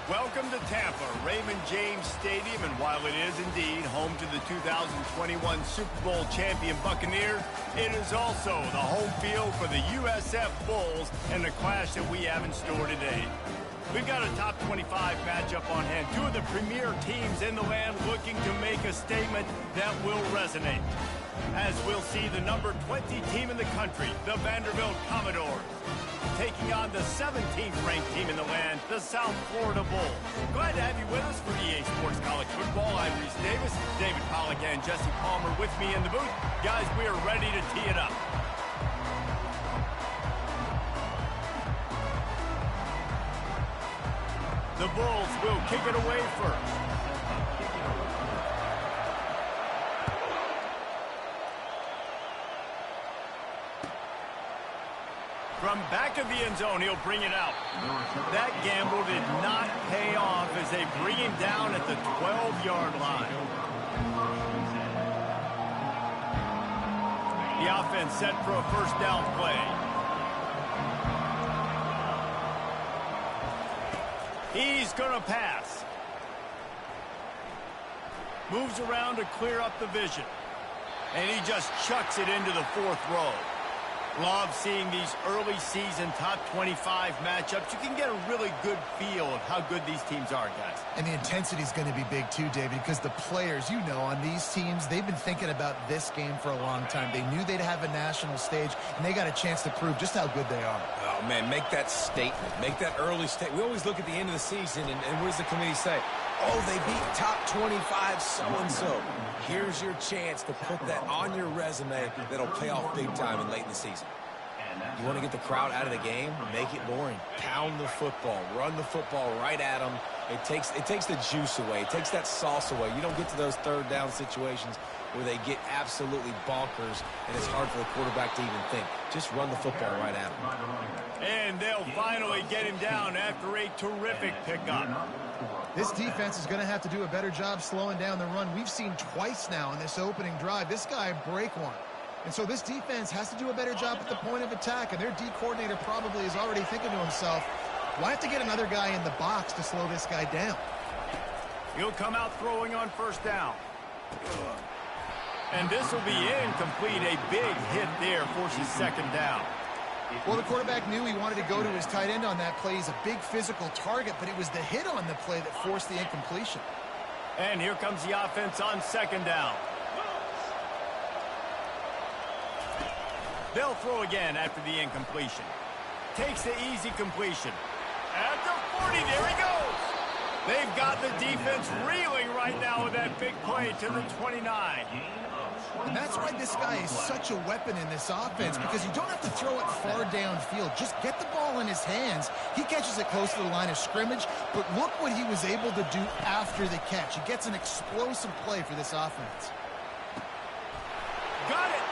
Welcome to Tampa, Raymond James Stadium, and while it is indeed home to the 2021 Super Bowl champion Buccaneers, it is also the home field for the USF Bulls and the clash that we have in store today. We've got a top 25 matchup on hand. Two of the premier teams in the land looking to make a statement that will resonate. As we'll see the number 20 team in the country, the Vanderbilt Commodores, taking on the 17th ranked team in the land, the South Florida Bulls. Glad to have you with us for EA Sports College Football. I'm Reese Davis, David Pollack and Jesse Palmer with me in the booth. Guys, we are ready to tee it up. The Bulls will kick it away first. From back of the end zone, he'll bring it out. That gamble did not pay off as they bring him down at the 12-yard line. The offense set for a first down play. He's going to pass. Moves around to clear up the vision. And he just chucks it into the fourth row. Love seeing these early season top 25 matchups. You can get a really good feel of how good these teams are, guys. And the intensity is going to be big too, David, because the players, you know, on these teams, they've been thinking about this game for a long time. They knew they'd have a national stage, and they got a chance to prove just how good they are. Oh, man, make that statement. Make that early statement. We always look at the end of the season, and what does the committee say? Oh, they beat top 25 so-and-so. Here's your chance to put that on your resume that'll pay off big time and late in the season. You want to get the crowd out of the game? Make it boring. Pound the football. Run the football right at them. It takes the juice away. It takes that sauce away. You don't get to those third down situations where they get absolutely bonkers, and it's hard for the quarterback to even think. Just run the football right at them. And they'll finally get him down after a terrific pickup. This defense is going to have to do a better job slowing down the run. We've seen twice now in this opening drive this guy break one. And so this defense has to do a better job at the point of attack, and their D coordinator probably is already thinking to himself, why have to get another guy in the box to slow this guy down? He'll come out throwing on first down. And this will be incomplete. A big hit there forces second down. Well, the quarterback knew he wanted to go to his tight end on that play. He's a big physical target, but it was the hit on the play that forced the incompletion. And here comes the offense on second down. They'll throw again after the incompletion. Takes the easy completion. At the 40, there he goes. They've got the defense reeling right now with that big play to the 29. And that's why this guy is such a weapon in this offense, because you don't have to throw it far downfield. Just get the ball in his hands. He catches it close to the line of scrimmage, but look what he was able to do after the catch. He gets an explosive play for this offense. Got it!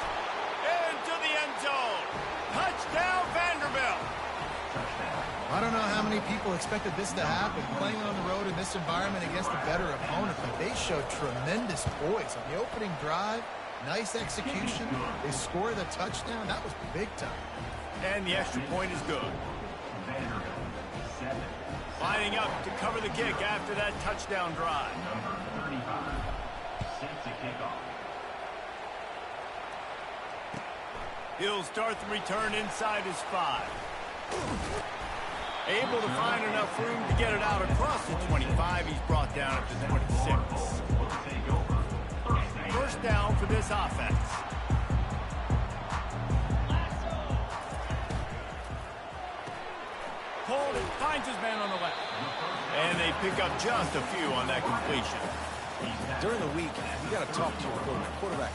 Into the end zone. Touchdown, Vanderbilt. I don't know how many people expected this to happen, playing on the road in this environment against a better opponent, but they showed tremendous poise on the opening drive. Nice execution. They scored a touchdown. That was big time. And the extra point is good. Lining up to cover the kick after that touchdown drive. He'll start the return inside his 5. Able to find enough room to get it out across the 25. He's brought down at the 26. First down for this offense. Hold it, finds his man on the left. And they pick up just a few on that completion. During the week, you got to talk to your quarterback.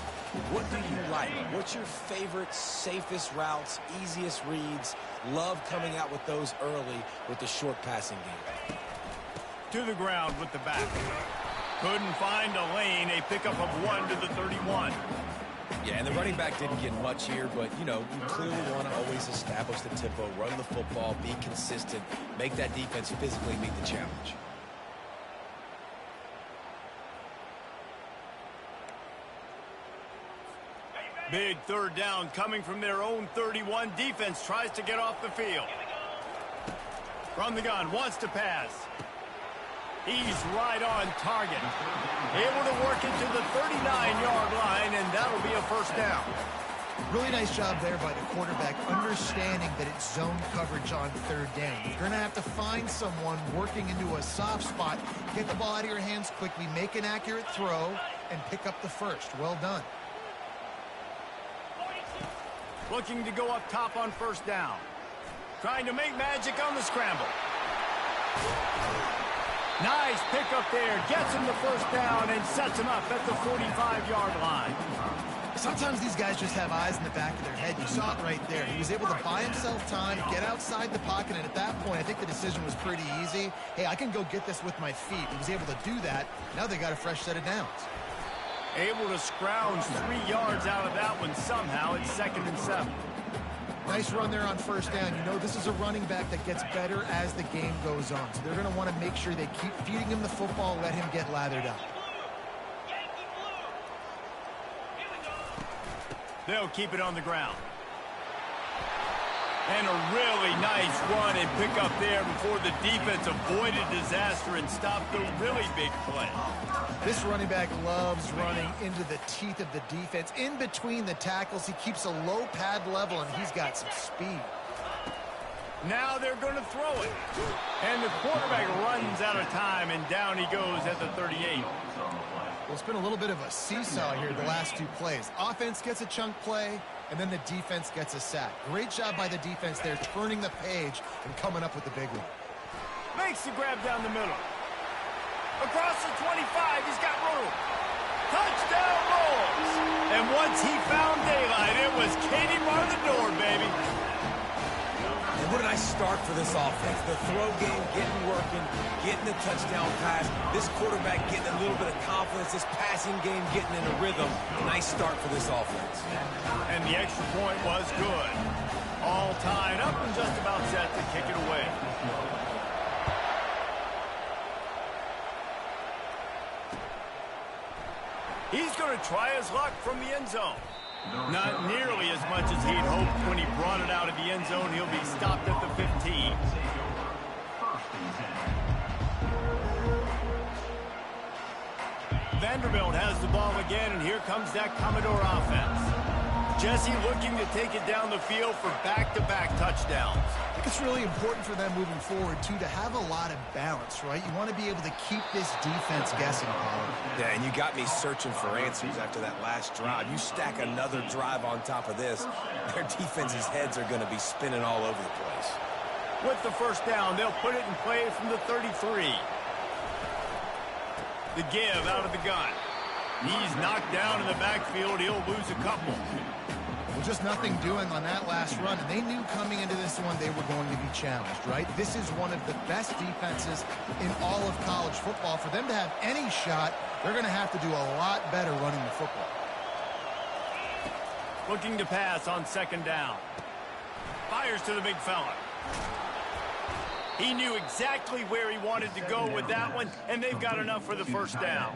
What do you like? What's your favorite, safest routes, easiest reads? Love coming out with those early with the short passing game. To the ground with the back. Couldn't find a lane. A pickup of 1 to the 31. Yeah, and the running back didn't get much here, but, you know, you clearly want to always establish the tempo, run the football, be consistent, make that defense physically meet the challenge. Big third down coming from their own 31. Defense tries to get off the field. From the gun, wants to pass. He's right on target. Able to work it to the 39-yard line, and that'll be a first down. Really nice job there by the quarterback, understanding that it's zone coverage on third down. You're going to have to find someone working into a soft spot, get the ball out of your hands quickly, make an accurate throw, and pick up the first. Well done. Looking to go up top on first down. Trying to make magic on the scramble. Nice pickup there. Gets him the first down and sets him up at the 45-yard line. Sometimes these guys just have eyes in the back of their head. You saw it right there. He was able to buy himself time, get outside the pocket, and at that point, I think the decision was pretty easy. Hey, I can go get this with my feet. He was able to do that. Now they got a fresh set of downs. Able to scrounge 3 yards out of that one somehow. It's 2nd and 7. Nice run there on first down. You know, this is a running back that gets better as the game goes on. So they're going to want to make sure they keep feeding him the football, let him get lathered up. They'll keep it on the ground. And a really nice run and pick up there before the defense avoided disaster and stopped the really big play. This running back loves running into the teeth of the defense. In between the tackles, he keeps a low pad level, and he's got some speed. Now they're going to throw it. And the quarterback runs out of time, and down he goes at the 38. Well, it's been a little bit of a seesaw here the last 2 plays. Offense gets a chunk play, and then the defense gets a sack. Great job by the defense there, turning the page and coming up with the big one. Makes the grab down the middle. Across the 25, he's got room. Touchdown Bulls! And once he found daylight, it was Katie bar the door, baby. And what a nice start for this offense. The throw game getting working, getting the touchdown pass. This quarterback getting a little bit of confidence. This passing game getting in a rhythm. Nice start for this offense. And the extra point was good. All tied up and just about set to kick it away. He's going to try his luck from the end zone. Not nearly as much as he'd hoped when he brought it out of the end zone. He'll be stopped at the 15. Vanderbilt has the ball again, and here comes that Commodore offense. Jesse looking to take it down the field for back-to-back touchdowns. I think it's really important for them moving forward, too, to have a lot of balance, right? You want to be able to keep this defense guessing, Paul. Yeah, and you got me searching for answers after that last drive. You stack another drive on top of this, their defense's heads are going to be spinning all over the place. With the first down, they'll put it in play from the 33. The give out of the gun. He's knocked down in the backfield. He'll lose a couple. Well, just nothing doing on that last run. And they knew coming into this one they were going to be challenged, right? This is one of the best defenses in all of college football. For them to have any shot, they're going to have to do a lot better running the football. Looking to pass on second down. Fires to the big fella. He knew exactly where he wanted to go with that one, and they've got enough for the first down.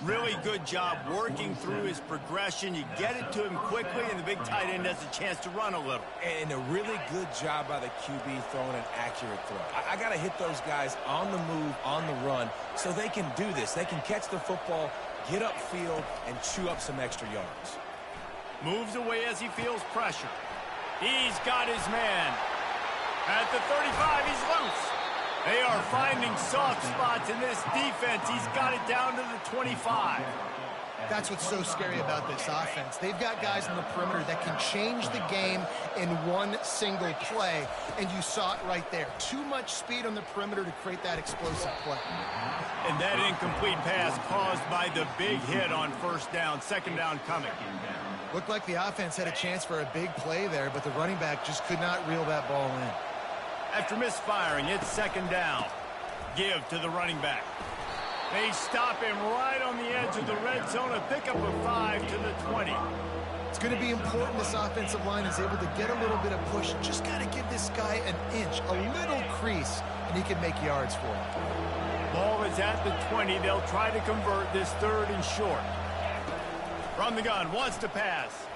Really good job working through his progression. You get it to him quickly, and the big tight end has a chance to run a little. And a really good job by the QB throwing an accurate throw. I got to hit those guys on the move, on the run, so they can do this. They can catch the football, get upfield, and chew up some extra yards. Moves away as he feels pressure. He's got his man. At the 35, he's loose. They are finding soft spots in this defense. He's got it down to the 25. That's what's so scary about this offense. They've got guys on the perimeter that can change the game in one single play, and you saw it right there. Too much speed on the perimeter to create that explosive play. And that incomplete pass caused by the big hit on first down. Second down coming. Looked like the offense had a chance for a big play there, but the running back just could not reel that ball in. After misfiring, it's second down. Give to the running back. They stop him right on the edge of the red zone. A pickup of 5 to the 20. It's going to be important this offensive line is able to get a little bit of push. Just got to give this guy an inch, a little crease, and he can make yards for him. Ball is at the 20. They'll try to convert this third and short. From the gun, wants to pass.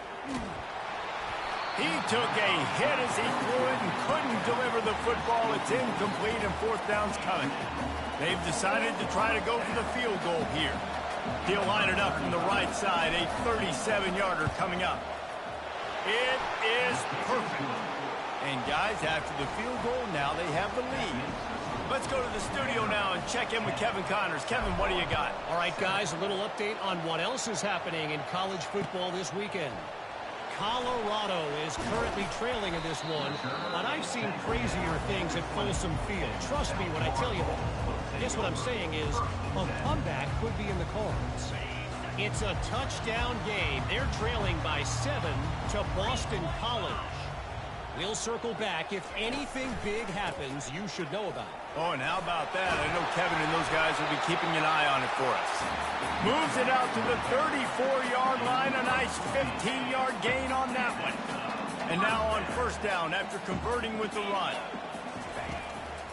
He took a hit as he threw it and couldn't deliver the football. It's incomplete and fourth down's coming. They've decided to try to go for the field goal here. He'll line it up from the right side, a 37-yarder coming up. It is perfect. And guys, after the field goal, now they have the lead. Let's go to the studio now and check in with Kevin Connors. Kevin, what do you got? All right, guys, a little update on what else is happening in college football this weekend. Colorado is currently trailing in this one, but I've seen crazier things at Folsom Field. Trust me when I tell you that. I guess what I'm saying is a comeback could be in the cards. It's a touchdown game. They're trailing by 7 to Boston College. We'll circle back. If anything big happens, you should know about it. Oh, and how about that? I know Kevin and those guys will be keeping an eye on it for us. Moves it out to the 34-yard line. A nice 15-yard gain on that one. And now on first down after converting with the run.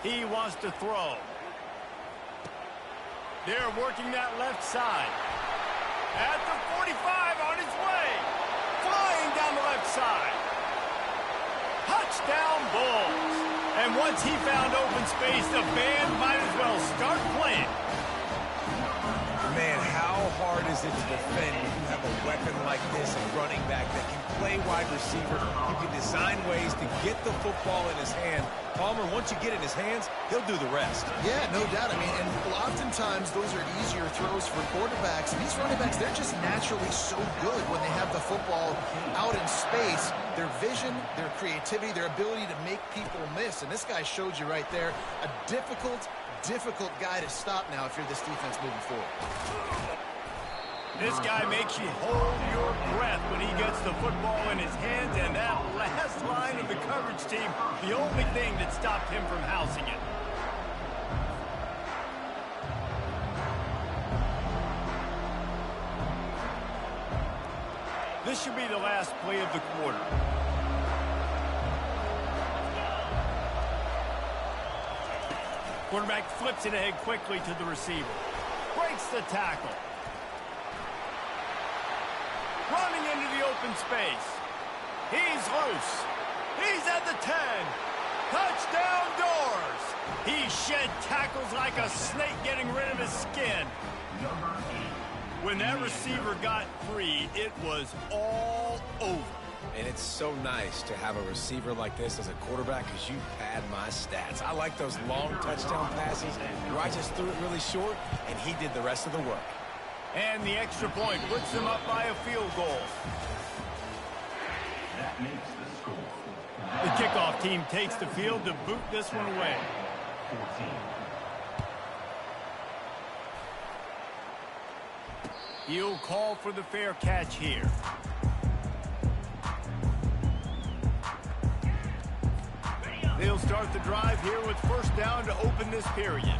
He wants to throw. They're working that left side. At the 45 on his way. Flying down the left side. Touchdown Bulls. And once he found open space, the band might as well start playing. Man, how hard is it to defend when you have a weapon like this, a running back that can play wide receiver, who can design ways to get the football in his hand. Palmer, once you get it in his hands, he'll do the rest. Yeah, no doubt. I mean, and oftentimes those are easier throws for quarterbacks. And these running backs, they're just naturally so good when they have the football out in space. Their vision, their creativity, their ability to make people miss. And this guy showed you right there, a difficult guy to stop now if you're this defense moving forward. This guy makes you hold your breath when he gets the football in his hands, and that last line of the coverage team, the only thing that stopped him from housing it. This should be the last play of the quarter. Quarterback flips it ahead quickly to the receiver. Breaks the tackle. Running into the open space. He's loose. He's at the 10. Touchdown Doors. He shed tackles like a snake getting rid of his skin. When that receiver got free, it was all over. And it's so nice to have a receiver like this as a quarterback because you pad my stats. I like those long touchdown passes where I just threw it really short, and he did the rest of the work. And the extra point puts them up by a field goal. That makes the score. The kickoff team takes the field to boot this one away. 14. He'll call for the fair catch here. They'll start the drive here with first down to open this period.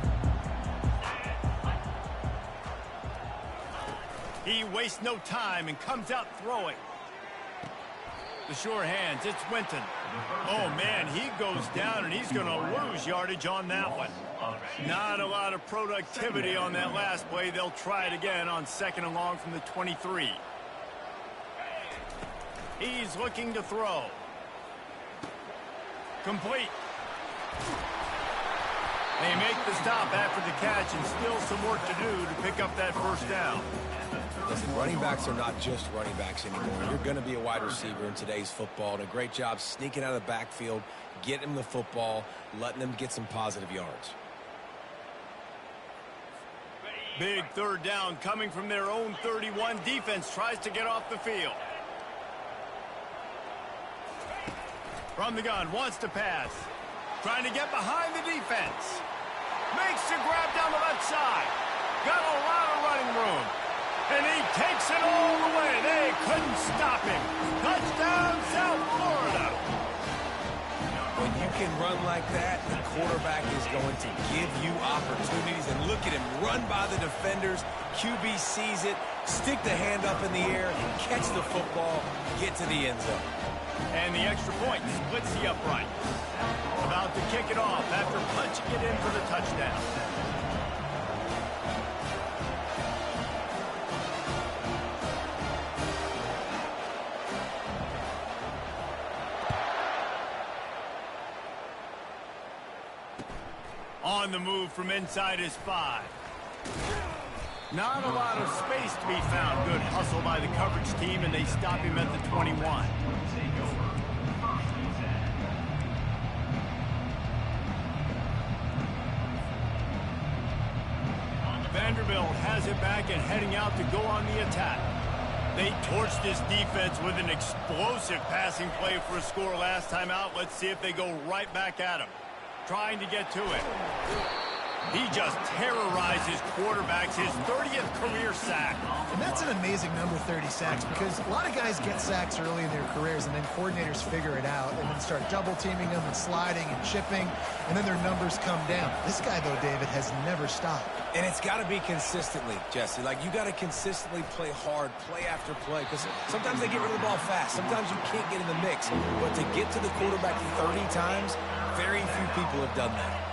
He wastes no time and comes out throwing. The sure hands, it's Winton. Oh, man, he goes down, and he's going to lose yardage on that one. Not a lot of productivity on that last play. They'll try it again on second and long from the 23. He's looking to throw. Complete. They make the stop after the catch, and still some work to do to pick up that first down. Listen, running backs are not just running backs anymore. You're going to be a wide receiver in today's football. And a great job sneaking out of the backfield, getting them the football, letting them get some positive yards. Big third down coming from their own 31. Defense tries to get off the field. From the gun, wants to pass. Trying to get behind the defense. Makes the grab down the left side. Got a lot of running room. And he takes it all the way. They couldn't stop him. Touchdown, South Florida. When you can run like that, the quarterback is going to give you opportunities. And look at him run by the defenders. QB sees it, stick the hand up in the air, catch the football, get to the end zone. And the extra point splits the upright. About to kick it off after punching it in for the touchdown. On the move from inside his 5. Not a lot of space to be found. Good hustle by the coverage team, and they stop him at the 21. Vanderbilt has it back and heading out to go on the attack. They torched this defense with an explosive passing play for a score last time out. Let's see if they go right back at him. Trying to get to it. He just terrorizes quarterbacks, his 30th career sack. And that's an amazing number, 30 sacks, because a lot of guys get sacks early in their careers, and then coordinators figure it out and then start double-teaming them and sliding and chipping, and then their numbers come down. This guy, though, David, has never stopped. And it's got to be consistently, Jesse. Like, you got to consistently play hard, play after play, because sometimes they get rid of the ball fast. Sometimes you can't get in the mix. But to get to the quarterback 30 times, very few people have done that.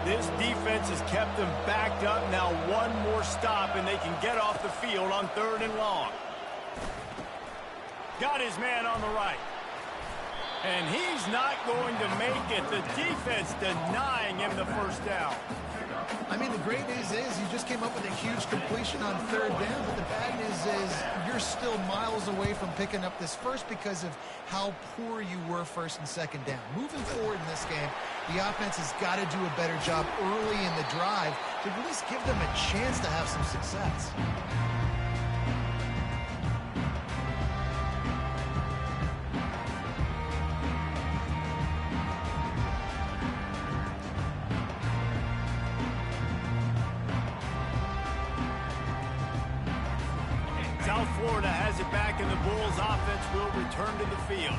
This defense has kept them backed up. Now one more stop, and they can get off the field on 3rd and long. Got his man on the right. And he's not going to make it. The defense denying him the first down. I mean, the great news is you just came up with a huge completion on 3rd down, but the bad news is you're still miles away from picking up this first because of how poor you were 1st and 2nd down. Moving forward in this game, the offense has got to do a better job early in the drive to at least give them a chance to have some success. South Florida has it back, and the Bulls offense will return to the field.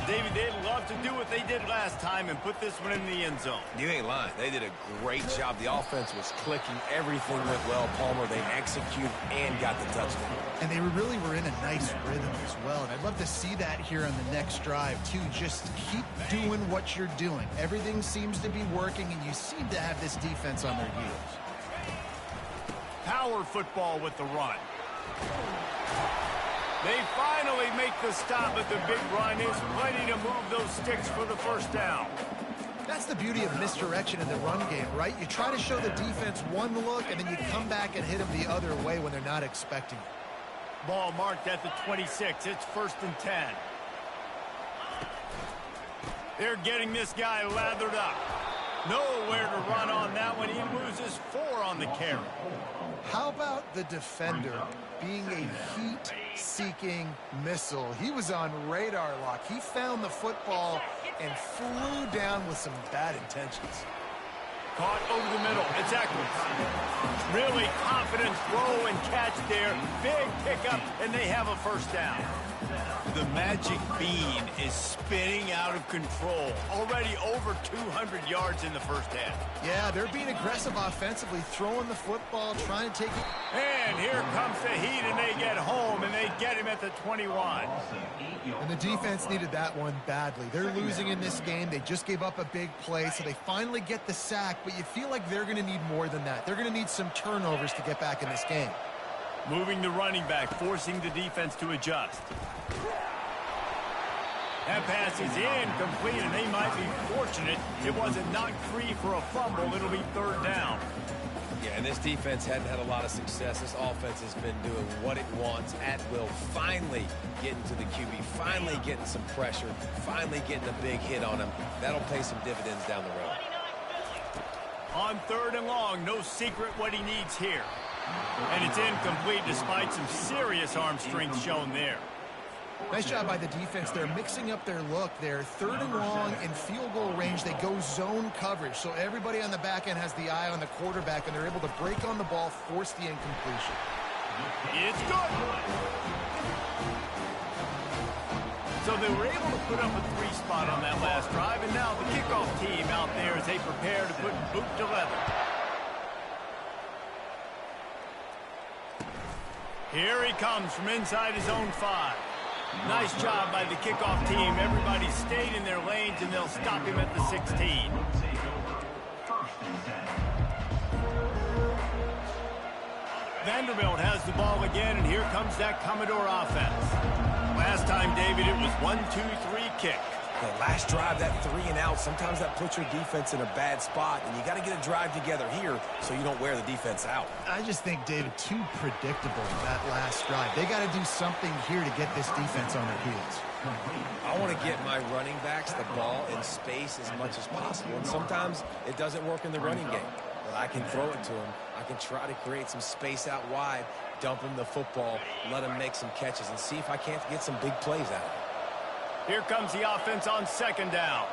David, they'd love to do what they did last time and put this one in the end zone. You ain't lying. They did a great job. The offense was clicking. Everything went well. Palmer, they executed and got the touchdown. And they really were in a nice rhythm as well. And I'd love to see that here on the next drive, too. Just keep doing what you're doing. Everything seems to be working, and you seem to have this defense on their heels. Power football with the run. They finally make the stop, but the big run is plenty to move those sticks for the first down. That's the beauty of misdirection in the run game, right? You try to show the defense one look, and then you come back and hit them the other way when they're not expecting it. Ball marked at the 26. It's 1st and 10. They're getting this guy lathered up. Nowhere to run on that one. He loses 4 on the carry. How about the defender being a heat-seeking missile? He was on radar lock. He found the football and flew down with some bad intentions. Caught over the middle. It's Eckles. Really confident throw and catch there. Big pickup, and they have a first down. The magic bean is spinning out of control. Already over 200 yards in the first half. Yeah, they're being aggressive offensively, throwing the football, trying to take it. And here comes the heat, and they get home, and they get him at the 21. And the defense needed that one badly. They're losing in this game. They just gave up a big play, so they finally get the sack, but you feel like they're going to need more than that. They're going to need some turnovers to get back in this game. Moving the running back, forcing the defense to adjust. That pass is incomplete, and they might be fortunate it wasn't knocked free for a fumble. It'll be 3rd down. Yeah, and this defense hadn't had a lot of success. This offense has been doing what it wants at will. Finally getting to the QB, finally getting some pressure, finally getting a big hit on him. That'll pay some dividends down the road. On 3rd and long, no secret what he needs here. And it's incomplete despite some serious arm strength shown there. Nice job by the defense. They're mixing up their look. They're 3rd and long in field goal range. They go zone coverage, so everybody on the back end has the eye on the quarterback, and they're able to break on the ball, force the incompletion. It's good. So they were able to put up a 3 spot on that last drive, and now the kickoff team out there as they prepare to put boot to leather. Here he comes from inside his own 5. Nice job by the kickoff team. Everybody stayed in their lanes, and they'll stop him at the 16. Vanderbilt has the ball again, and here comes that Commodore offense. Last time, David, it was 1-2-3 kick. The last drive, that 3 and out, sometimes that puts your defense in a bad spot, and you got to get a drive together here so you don't wear the defense out. I just think, David, too predictable that last drive. They got to do something here to get this defense on their heels. I want to get my running backs the ball in space as much as possible, and sometimes it doesn't work in the running game. But I can throw it to them. I can try to create some space out wide, dump him the football, let him make some catches, and see if I can't get some big plays out of it. Here comes the offense on second down.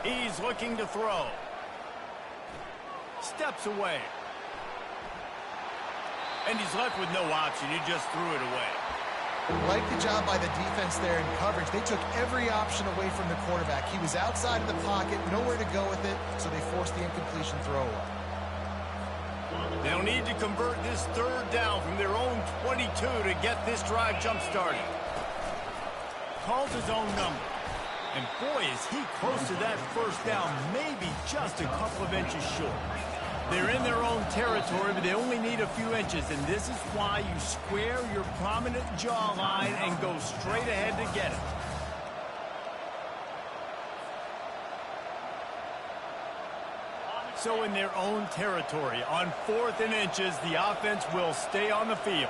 He's looking to throw. Steps away. And he's left with no option. He just threw it away. Like the job by the defense there in coverage. They took every option away from the quarterback. He was outside of the pocket, nowhere to go with it, so they forced the incompletion throw away. They'll need to convert this third down from their own 22 to get this drive jump-started. Calls his own number. And boy, is he close to that first down, maybe just a couple of inches short. They're in their own territory, but they only need a few inches, and this is why you square your prominent jawline and go straight ahead to get it. So in their own territory, on 4th and inches, the offense will stay on the field.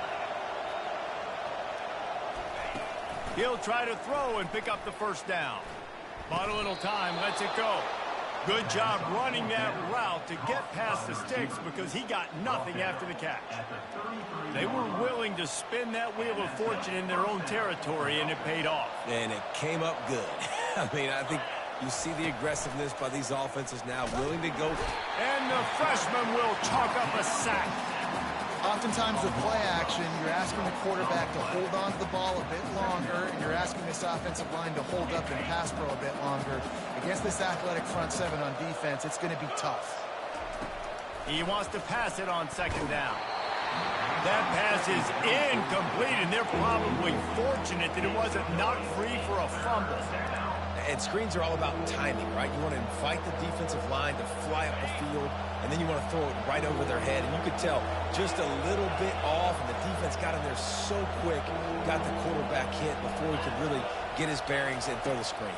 He'll try to throw and pick up the first down. Bought a little time, lets it go. Good job running that route to get past the sticks because he got nothing after the catch. They were willing to spin that wheel of fortune in their own territory, and it paid off. And it came up good. I mean, I think you see the aggressiveness by these offenses now, willing to go. And the freshman will chalk up a sack. Oftentimes with play action, you're asking the quarterback to hold on to the ball a bit longer, and you're asking this offensive line to hold up and pass pro a bit longer. Against this athletic front seven on defense, it's going to be tough. He wants to pass it on second down. That pass is incomplete, and they're probably fortunate that it wasn't knocked free for a fumble. And screens are all about timing, right? You want to invite the defensive line to fly up the field, and then you want to throw it right over their head. And you could tell just a little bit off, and the defense got in there so quick, got the quarterback hit before he could really get his bearings and throw the screen.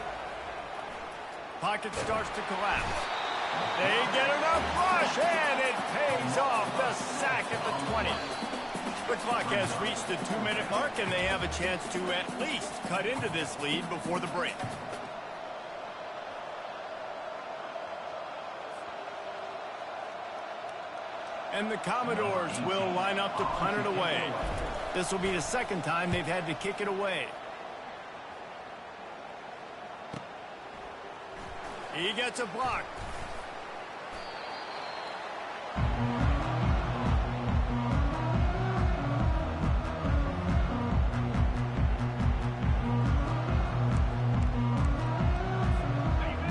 Pocket starts to collapse. They get enough rush, and it pays off. The sack at the 20. The clock has reached the 2-minute mark, and they have a chance to at least cut into this lead before the break. And the Commodores will line up to punt it away. This will be the second time they've had to kick it away. He gets a block.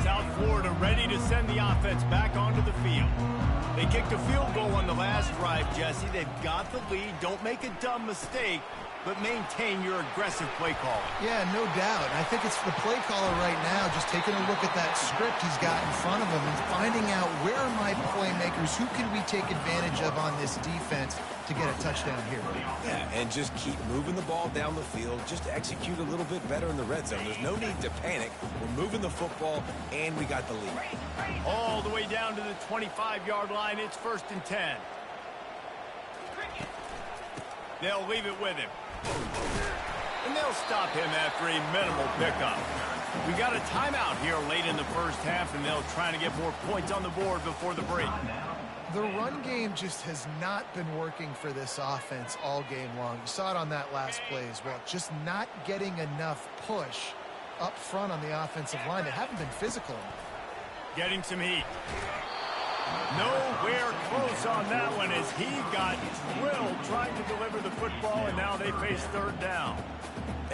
South Florida ready to send the offense back onto the field. They kicked a field goal on the last drive, Jesse. They've got the lead. Don't make a dumb mistake, but maintain your aggressive play calling. Yeah, no doubt. I think it's the play caller right now just taking a look at that script he's got in front of him and finding out where are my playmakers, who can we take advantage of on this defense to get a touchdown here. Yeah, and just keep moving the ball down the field. Just execute a little bit better in the red zone. There's no need to panic. We're moving the football, and we got the lead. All the way down to the 25-yard line. It's 1st and 10. They'll leave it with him. And they'll stop him after a minimal pickup. We got a timeout here late in the first half, and they'll try to get more points on the board before the break. The run game just has not been working for this offense all game long. You saw it on that last play as well. Just not getting enough push up front on the offensive line. They haven't been physical enough. Getting some heat. Nowhere close on that one as he got drilled trying to deliver the football, and now they face third down.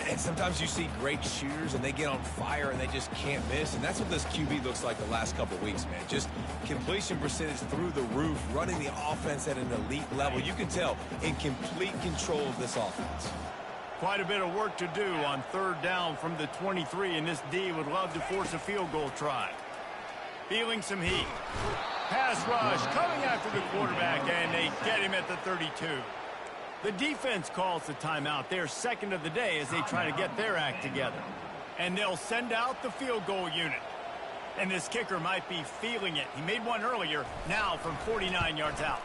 And sometimes you see great shooters, and they get on fire, and they just can't miss. And that's what this QB looks like the last couple of weeks, man. Just completion percentage through the roof, running the offense at an elite level. You can tell in complete control of this offense. Quite a bit of work to do on third down from the 23, and this D would love to force a field goal try. Feeling some heat. Pass rush coming after the quarterback, and they get him at the 32. The defense calls the timeout. They're second of the day as they try to get their act together. And they'll send out the field goal unit. And this kicker might be feeling it. He made one earlier, now from 49 yards out.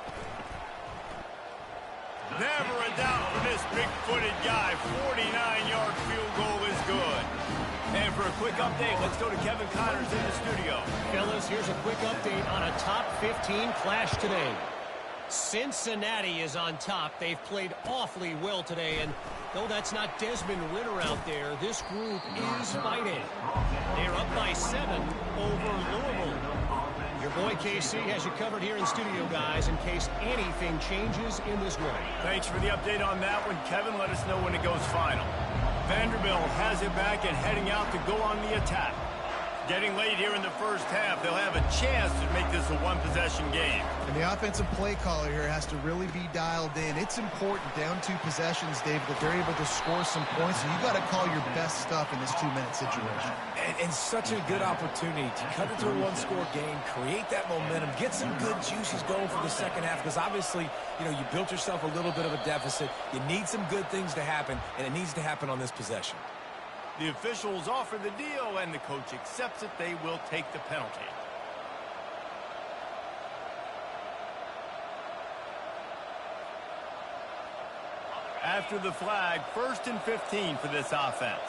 Never a doubt for this big-footed guy. 49-yard field goal is good. And for a quick update, let's go to Kevin Connors in the studio. Fellas, here's a quick update on a top 15 clash today. Cincinnati is on top. They've played awfully well today, and though that's not Desmond Ritter out there, this group is fighting. They're up by 7 over Louisville. Your boy KC has you covered here in studio, guys, in case anything changes in this one. Thanks for the update on that one, Kevin. Let us know when it goes final. Vanderbilt has it back and heading out to go on the attack. Getting late here in the first half, they'll have a chance to make this a one-possession game. And the offensive play caller here has to really be dialed in. It's important down 2 possessions, David, that they're able to score some points. And you got to call your best stuff in this 2-minute situation. And such a good opportunity to cut into a one-score game, create that momentum, get some good juices going for the second half. Because obviously, you know, you built yourself a little bit of a deficit. You need some good things to happen, and it needs to happen on this possession. The officials offer the deal, and the coach accepts it. They will take the penalty. After the flag, 1st and 15 for this offense.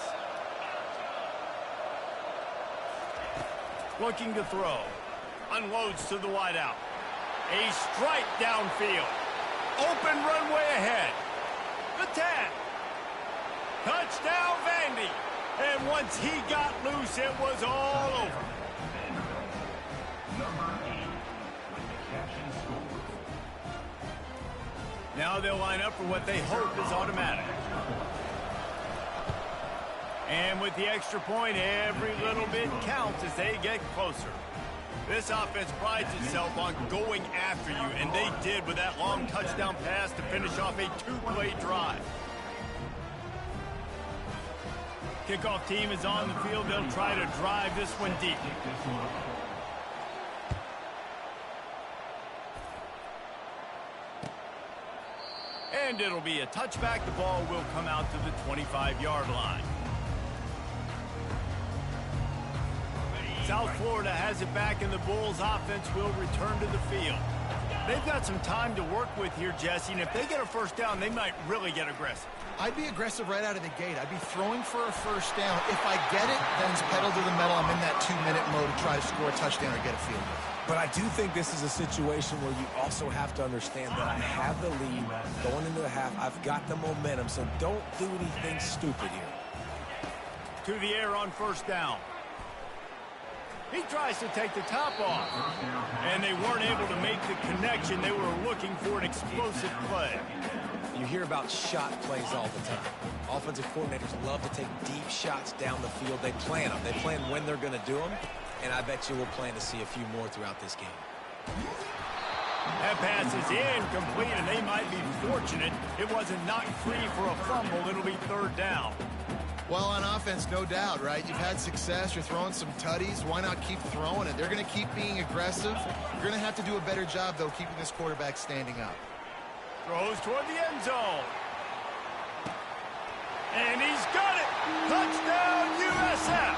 Looking to throw. Unloads to the wideout. A strike downfield. Open runway ahead. The tag. Touchdown, Vandy. And once he got loose, it was all over. Number 8 with the catch and score. Now they'll line up for what they hope is automatic. And with the extra point, every little bit counts as they get closer. This offense prides itself on going after you, and they did with that long touchdown pass to finish off a 2-play drive. Kickoff team is on the field. They'll try to drive this one deep. And it'll be a touchback. The ball will come out to the 25-yard line. South Florida has it back, and the Bulls offense will return to the field. They've got some time to work with here, Jesse, and if they get a first down, they might really get aggressive. I'd be aggressive right out of the gate. I'd be throwing for a first down. If I get it, then it's pedal to the metal. I'm in that 2-minute mode to try to score a touchdown or get a field goal. But I do think this is a situation where you also have to understand that I have the lead going into the half. I've got the momentum, so don't do anything stupid here. To the air on first down. He tries to take the top off, and they weren't able to make the connection. They were looking for an explosive play. You hear about shot plays all the time. Offensive coordinators love to take deep shots down the field. They plan them. They plan when they're going to do them, and I bet you we'll plan to see a few more throughout this game. That pass is incomplete, and they might be fortunate it wasn't knocked free for a fumble. It'll be third down. Well, on offense, no doubt, right? You've had success. You're throwing some tutties. Why not keep throwing it? They're going to keep being aggressive. You're going to have to do a better job, though, keeping this quarterback standing up. Throws toward the end zone. And he's got it. Touchdown, USF.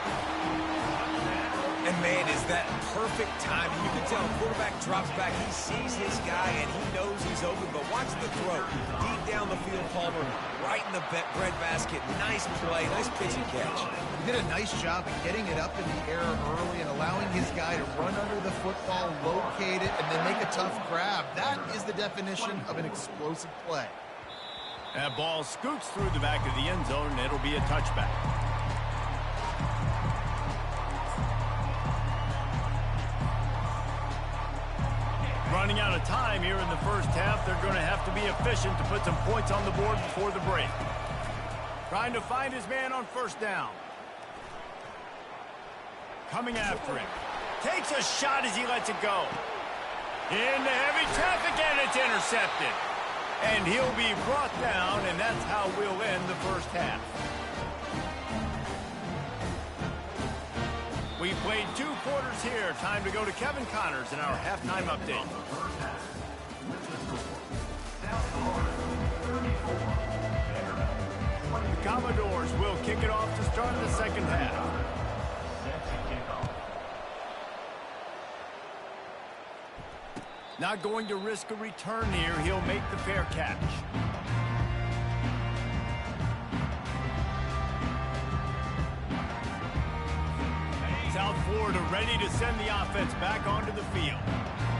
And, man, is that perfect timing. You can tell quarterback drops back. He sees his guy, and he knows he's open. But watch the throw. Deep down the field, Palmer, right in the bread basket. Nice play. Nice pitch and catch. He did a nice job of getting it up in the air early and allowing his guy to run under the football, locate it, and then make a tough grab. That is the definition of an explosive play. That ball scoots through the back of the end zone, and it'll be a touchback. Running out of time here in the first half. They're going to have to be efficient to put some points on the board before the break. Trying to find his man on first down. Coming after him. Takes a shot as he lets it go. Into heavy traffic, and it's intercepted. And he'll be brought down, and that's how we'll end the first half. We played 2 quarters here. Time to go to Kevin Connors in our halftime update. The Commodores will kick it off to start the second half. Not going to risk a return here. He'll make the fair catch. South Florida ready to send the offense back onto the field.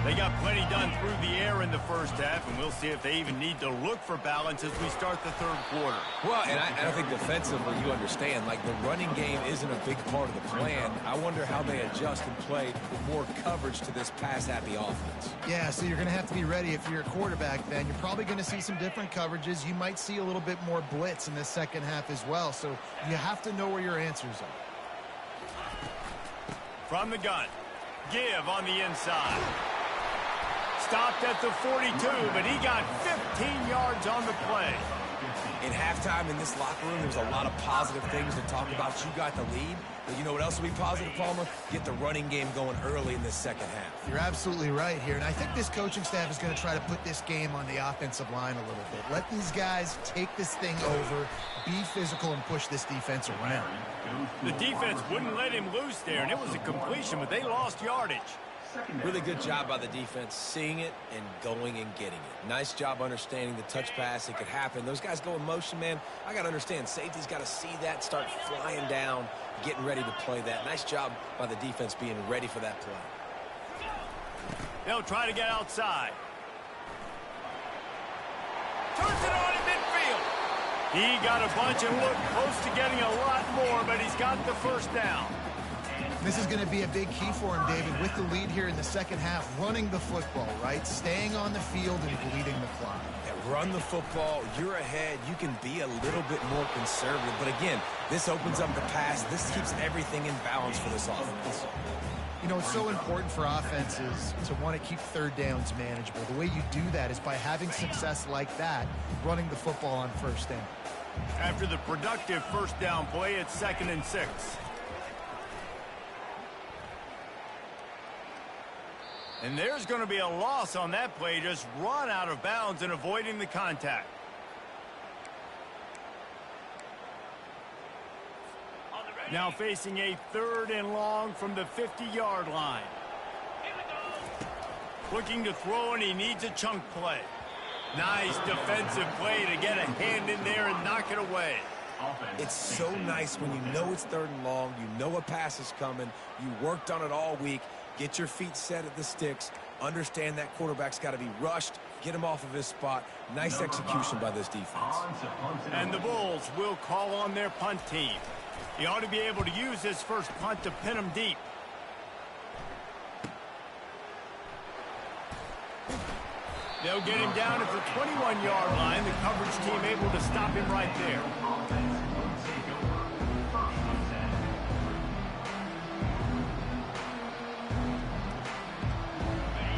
They got plenty done through the air in the first half, and we'll see if they even need to look for balance as we start the third quarter. Well, and I think defensively, you understand, like the running game isn't a big part of the plan. I wonder how they adjust and play with more coverage to this pass-happy offense. Yeah, so you're going to have to be ready if you're a quarterback then. You're probably going to see some different coverages. You might see a little bit more blitz in the second half as well, so you have to know where your answers are. From the gun, give on the inside. Stopped at the 42, but he got 15 yards on the play. In halftime in this locker room, there's a lot of positive things to talk about. You got the lead, but you know what else will be positive, Palmer? Get the running game going early in this second half. You're absolutely right here, and I think this coaching staff is going to try to put this game on the offensive line a little bit. Let these guys take this thing over, be physical, and push this defense around. The defense wouldn't let him loose there, and it was a completion, but they lost yardage. Really good job by the defense seeing it and going and getting it. Nice job understanding the touch pass. It could happen. Those guys go in motion, man. I got to understand. Safety's got to see that, start flying down, getting ready to play that. Nice job by the defense being ready for that play. They'll try to get outside. Turns it on in midfield. He got a bunch and looked close to getting a lot more, but he's got the first down. This is going to be a bit key for him, David, with the lead here in the second half, running the football, right? Staying on the field and bleeding the clock. Yeah, run the football. You're ahead. You can be a little bit more conservative. But again, this opens up the pass. This keeps everything in balance for this offense. You know, it's so important for offenses to want to keep third downs manageable. The way you do that is by having success like that, running the football on first down. After the productive first down play, it's 2nd and 6. And there's going to be a loss on that play, just run out of bounds and avoiding the contact. Now facing a 3rd and long from the 50-yard line. Looking to throw, and he needs a chunk play. Nice defensive play to get a hand in there and knock it away. It's so nice when you know it's 3rd and long, you know a pass is coming, you worked on it all week, get your feet set at the sticks, understand that quarterback's got to be rushed, get him off of his spot. Nice execution by this defense. And the Bulls will call on their punt team. He ought to be able to use his first punt to pin him deep. They'll get him down at the 21-yard line. The coverage team able to stop him right there.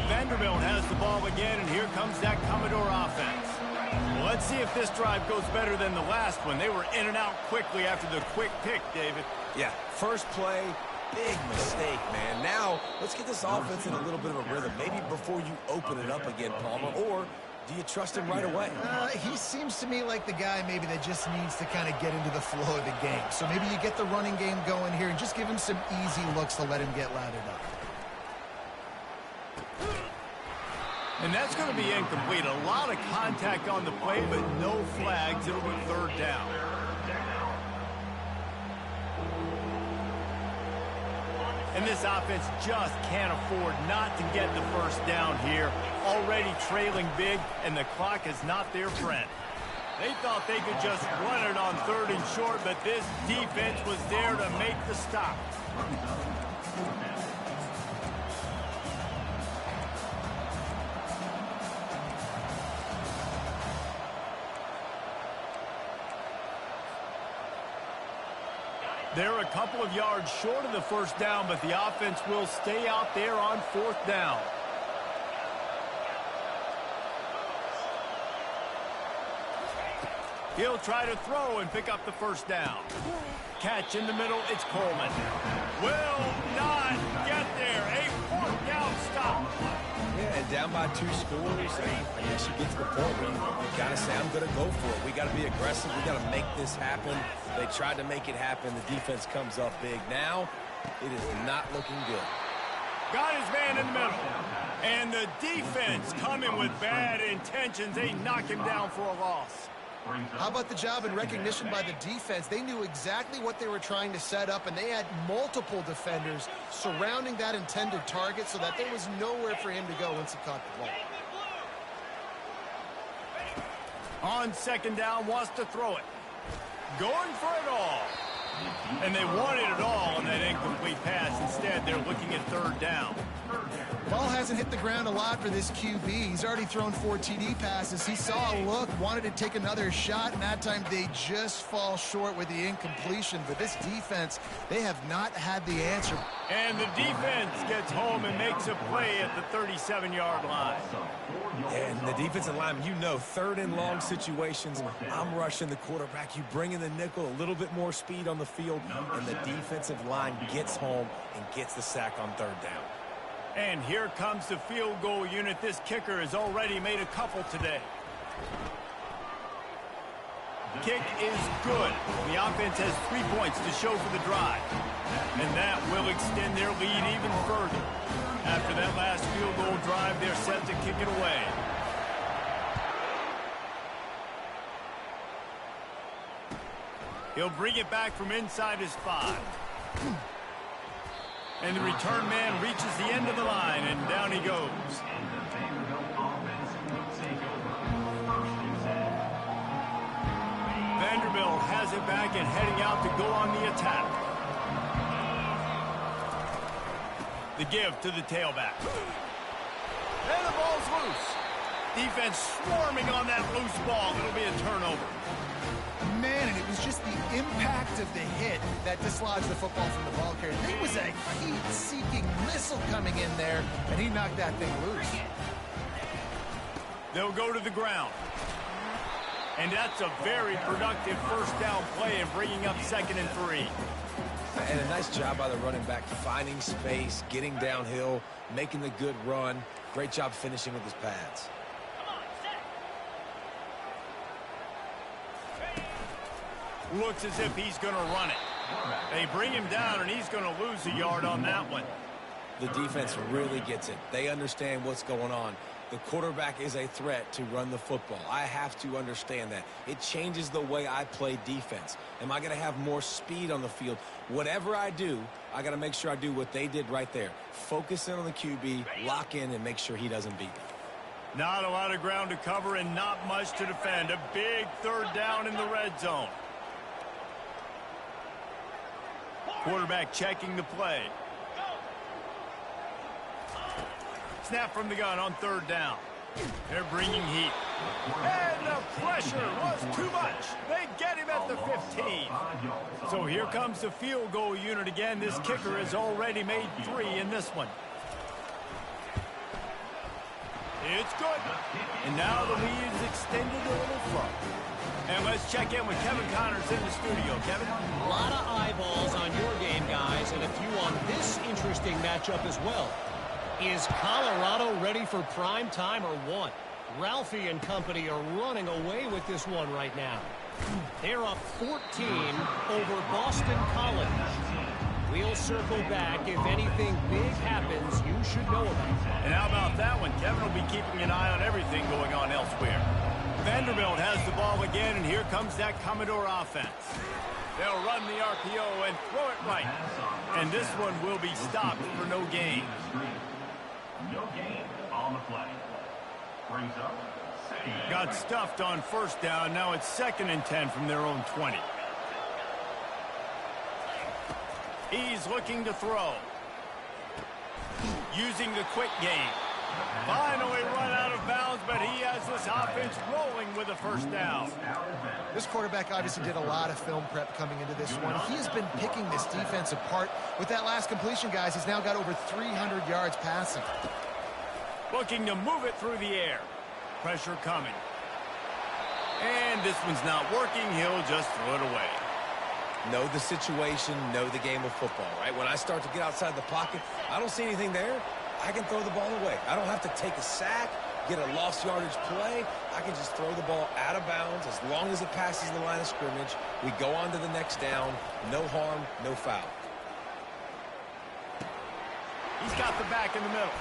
Vanderbilt has the ball again, and here comes that Commodore offense. Well, let's see if this drive goes better than the last one. They were in and out quickly after the quick pick, David. Yeah, first play, big mistake, man. Now, let's get this offense in a little bit of a rhythm. Maybe before you open it up again, Palmer, or do you trust him right away? He seems to me like the guy maybe that just needs to kind of get into the flow of the game. So maybe you get the running game going here and just give him some easy looks to let him get lathered up. And that's going to be incomplete. A lot of contact on the play, but no flags. It'll be 3rd down. And this offense just can't afford not to get the first down here. Already trailing big, and the clock is not their friend. They thought they could just run it on 3rd and short, but this defense was there to make the stop. They're a couple of yards short of the first down, but the offense will stay out there on 4th down. He'll try to throw and pick up the first down. Catch in the middle, it's Coleman. Will not get there. A 4th down stop. Yeah, and down by by 2 scores, I guess you get to the point where you got to say, I'm going to go for it. We got to be aggressive. We got to make this happen. They tried to make it happen. The defense comes up big. Now, it is not looking good. Got his man in the middle. And the defense coming with bad intentions. They knock him down for a loss. How about the job and recognition by the defense? They knew exactly what they were trying to set up, and they had multiple defenders surrounding that intended target so that there was nowhere for him to go once he caught the ball. On second down, wants to throw it. Going for it all. And they wanted it all on that incomplete pass. Instead, they're looking at third down. Ball hasn't hit the ground a lot for this QB. He's already thrown 4 TD passes. He saw a look, wanted to take another shot, and that time they just fall short with the incompletion. But this defense, they have not had the answer. And the defense gets home and makes a play at the 37-yard line. And the defensive lineman, you know, third and long situations, I'm rushing the quarterback. You bring in the nickel, a little bit more speed on the field, and the defensive line gets home and gets the sack on third down. And here comes the field goal unit. This kicker has already made a couple today. Kick is good. The offense has 3 points to show for the drive. And that will extend their lead even further. After that last field goal drive, they're set to kick it away. He'll bring it back from inside his 5. And the return man reaches the end of the line, and down he goes. Vanderbilt has it back and heading out to go on the attack. The give to the tailback. And the ball's loose. Defense swarming on that loose ball. It'll be a turnover. Man, and it was just the impact of the hit that dislodged the football from the ball carrier. There was a heat-seeking missile coming in there, and he knocked that thing loose. They'll go to the ground. And that's a very productive first down play and bringing up 2nd and 3. And a nice job by the running back, finding space, getting downhill, making the good run. Great job finishing with his pads. Looks as if he's going to run it. They bring him down, and he's going to lose a yard on that one. The defense really gets it. They understand what's going on. The quarterback is a threat to run the football. I have to understand that. It changes the way I play defense. Am I going to have more speed on the field? Whatever I do, I got to make sure I do what they did right there. Focus in on the QB, lock in, and make sure he doesn't beat me. Not a lot of ground to cover and not much to defend. A big third down in the red zone. Quarterback checking the play. Snap from the gun on third down. They're bringing heat. And the pressure was too much. They get him at the 15. So here comes the field goal unit again. This kicker has already made 3 in this one. It's good. And now the lead is extended a little further. And let's check in with Kevin Connors in the studio. Kevin? A lot of eyeballs on your game, guys, and a few on this interesting matchup as well. Is Colorado ready for prime time or what? Ralphie and company are running away with this one right now. They're up 14 over Boston College. We'll circle back. If anything big happens, you should know about it. And how about that one? Kevin will be keeping an eye on everything going on elsewhere. Vanderbilt has the ball again, and here comes that Commodore offense. They'll run the RPO and throw it right. And this one will be stopped for no gain. No gain on the play. Brings up. Got stuffed on first down. Now it's 2nd and 10 from their own 20. He's looking to throw. Using the quick game. Finally run out of bounds, but he has this offense rolling with a first down. This quarterback obviously did a lot of film prep coming into this one. He has been picking this defense apart. With that last completion, guys, he's now got over 300 yards passing. Looking to move it through the air. Pressure coming. And this one's not working. He'll just throw it away. Know the situation, know the game of football, right? When I start to get outside the pocket, I don't see anything there. I can throw the ball away. I don't have to take a sack, get a lost yardage play. I can just throw the ball out of bounds as long as it passes the line of scrimmage. We go on to the next down. No harm, no foul. He's got the back in the middle.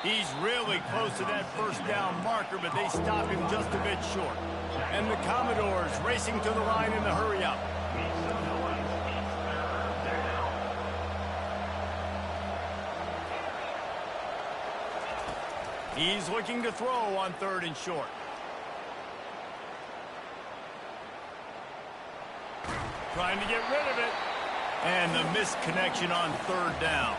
He's really close to that first down marker, but they stop him just a bit short. And the Commodores racing to the line in the hurry-up. He's looking to throw on 3rd and short. Trying to get rid of it. And the missed connection on 3rd down.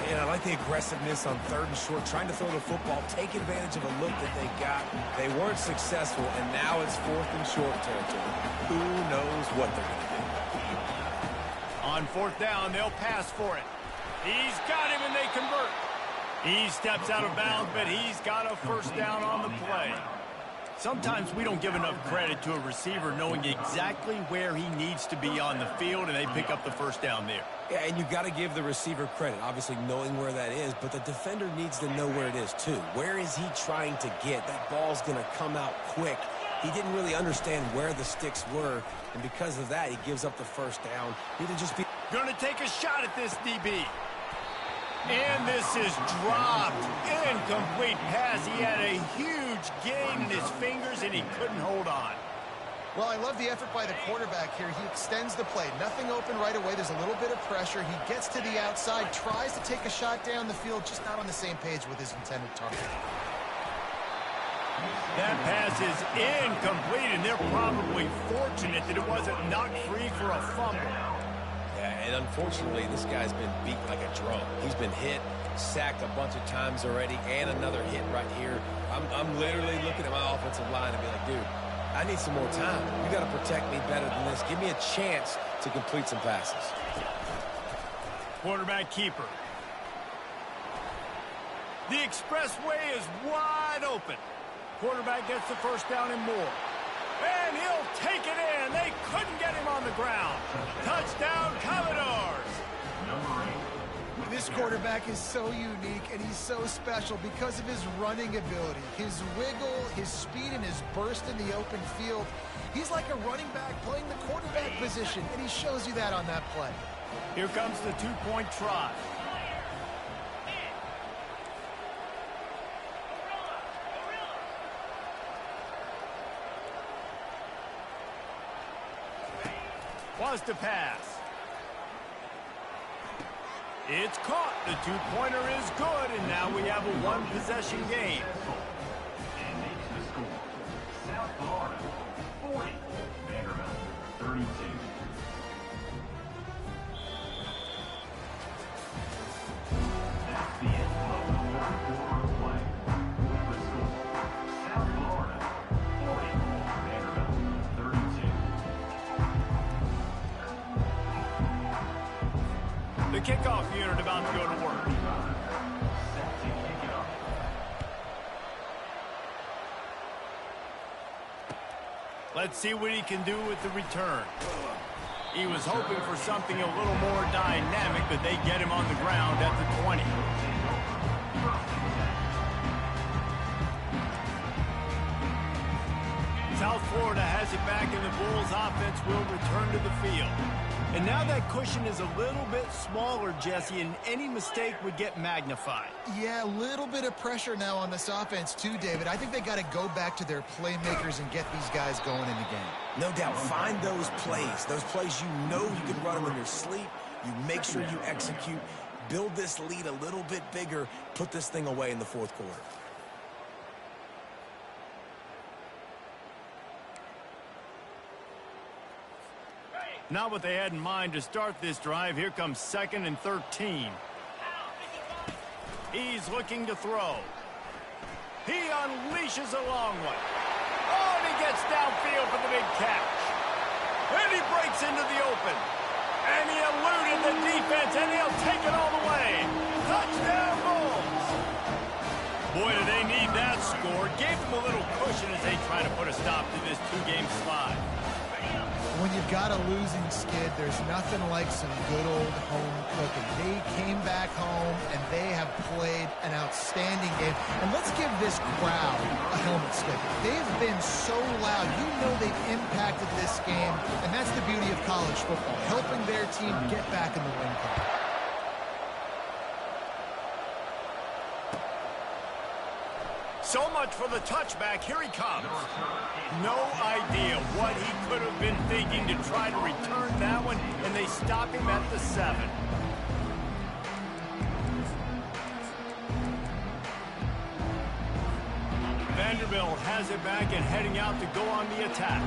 And I like the aggressiveness on 3rd and short, trying to throw the football, take advantage of a look that they got. They weren't successful, and now it's 4th and short territory. Who knows what they're going to do? On 4th down, they'll pass for it. He's got him, and they convert. He steps out of bounds, but he's got a first down on the play. Sometimes we don't give enough credit to a receiver knowing exactly where he needs to be on the field, and they pick up the first down there. Yeah, and you got to give the receiver credit, obviously knowing where that is, but the defender needs to know where it is too. Where is he trying to get? That ball's going to come out quick. He didn't really understand where the sticks were, and because of that, he gives up the first down. Need to just be going to take a shot at this DB. And this is dropped. Incomplete pass. He had a huge gain in his fingers, and he couldn't hold on. Well, I love the effort by the quarterback here. He extends the play. Nothing open right away. There's a little bit of pressure. He gets to the outside, tries to take a shot down the field, just not on the same page with his intended target. That pass is incomplete, and they're probably fortunate that it wasn't knocked free for a fumble. Yeah, and unfortunately, this guy's been beat like a drum. He's been hit, sacked a bunch of times already, and another hit right here. I'm literally looking at my offensive line and be like, dude, I need some more time. You got to protect me better than this. Give me a chance to complete some passes. Quarterback keeper. The expressway is wide open. Quarterback gets the first down and more. And he'll take it in. They couldn't get him on the ground. Touchdown, Commodores. This quarterback is so unique, and he's so special because of his running ability, his wiggle, his speed, and his burst in the open field. He's like a running back playing the quarterback position, and he shows you that on that play. Here comes the two-point try. Was to pass. It's caught. The two-pointer is good, and now we have a one-possession game. And makes the score. South Florida, 40. Vanderbilt, 32. That's the end of the fourth quarter of play. The score. South Florida, 40. Vanderbilt, 32. The kickoff unit about to go to work. Set to kick it off. Let's see what he can do with the return. He was hoping for something a little more dynamic, but they get him on the ground at the 20. South Florida has it back, and the Bulls offense will return to the field. And now that cushion is a little bit smaller, Jesse, and any mistake would get magnified. Yeah, a little bit of pressure now on this offense too, David. I think they got to go back to their playmakers and get these guys going in the game. No doubt, find those plays you know you can run them in your sleep. You make sure you execute, build this lead a little bit bigger, put this thing away in the fourth quarter. Not what they had in mind to start this drive. Here comes 2nd and 13. He's looking to throw. He unleashes a long one. Oh, and he gets downfield for the big catch. And he breaks into the open. And he eluded the defense, and he'll take it all the way. Touchdown, Bulls. Boy, do they need that score. Gave them a little cushion as they try to put a stop to this two-game slide. When you've got a losing skid, there's nothing like some good old home cooking. They came back home, and they have played an outstanding game. And let's give this crowd a helmet stick. They've been so loud. You know they've impacted this game, and that's the beauty of college football, helping their team get back in the win column. So much for the touchback. Here he comes. No idea what he could have been thinking to try to return that one, and they stop him at the 7. Vanderbilt has it back and heading out to go on the attack.